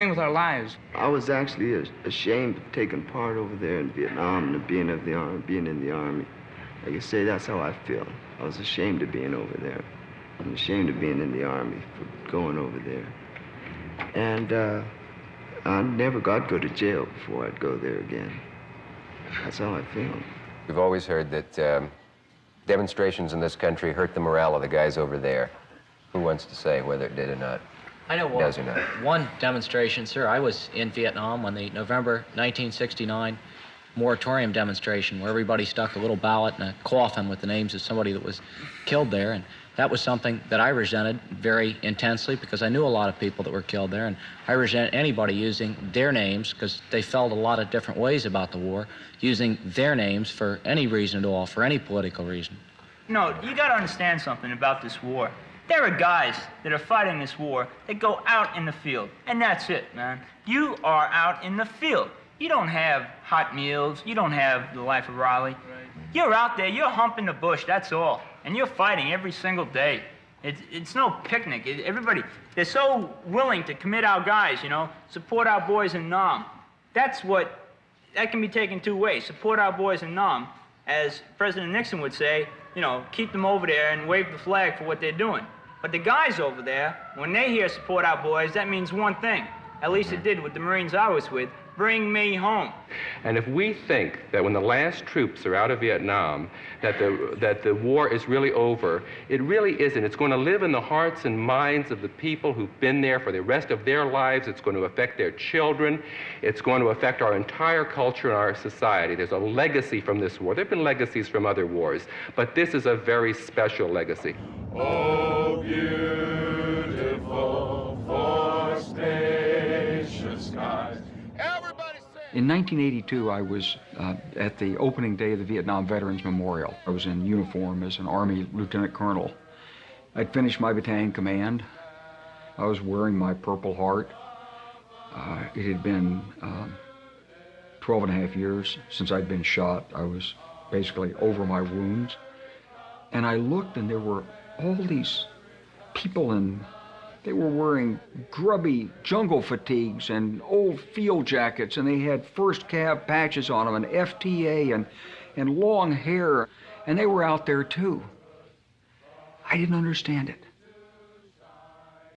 with our lives. I was actually ashamed of taking part over there in Vietnam and being in the army. Like I say, that's how I feel. I was ashamed of being over there. I'm ashamed of being in the army for going over there. And I never got to go to jail before I'd go there again. That's how I feel. We've always heard that demonstrations in this country hurt the morale of the guys over there. Who wants to say whether it did or not? I know one demonstration, sir. I was in Vietnam when the November 1969 moratorium demonstration, where everybody stuck a little ballot in a coffin with the names of somebody that was killed there, and that was something that I resented very intensely because I knew a lot of people that were killed there, and I resent anybody using their names because they felt a lot of different ways about the war, using their names for any reason at all, for any political reason. No, you got to understand something about this war. There are guys that are fighting this war that go out in the field, and that's it, man. You are out in the field. You don't have hot meals. You don't have the life of Raleigh. Right. You're out there. You're humping the bush, that's all. And you're fighting every single day. It's no picnic. Everybody, they're so willing to commit our guys, you know, support our boys in Nam. That can be taken two ways. Support our boys in Nam, as President Nixon would say, you know, keep them over there and wave the flag for what they're doing. But the guys over there, when they hear support our boys, that means one thing. At least it did with the Marines I was with. Bring me home. And if we think that when the last troops are out of Vietnam, that the war is really over, it really isn't. It's going to live in the hearts and minds of the people who've been there for the rest of their lives. It's going to affect their children. It's going to affect our entire culture and our society. There's a legacy from this war. There have been legacies from other wars, but this is a very special legacy. Oh, beautiful for spacious skies. In 1982, I was at the opening day of the Vietnam Veterans Memorial. I was in uniform as an Army Lieutenant Colonel. I'd finished my battalion command. I was wearing my Purple Heart. It had been 12 and a half years since I'd been shot. I was basically over my wounds. And I looked, and there were all these people in they were wearing grubby jungle fatigues and old field jackets, and they had first cav patches on them and FTA and long hair, and they were out there too. I didn't understand it.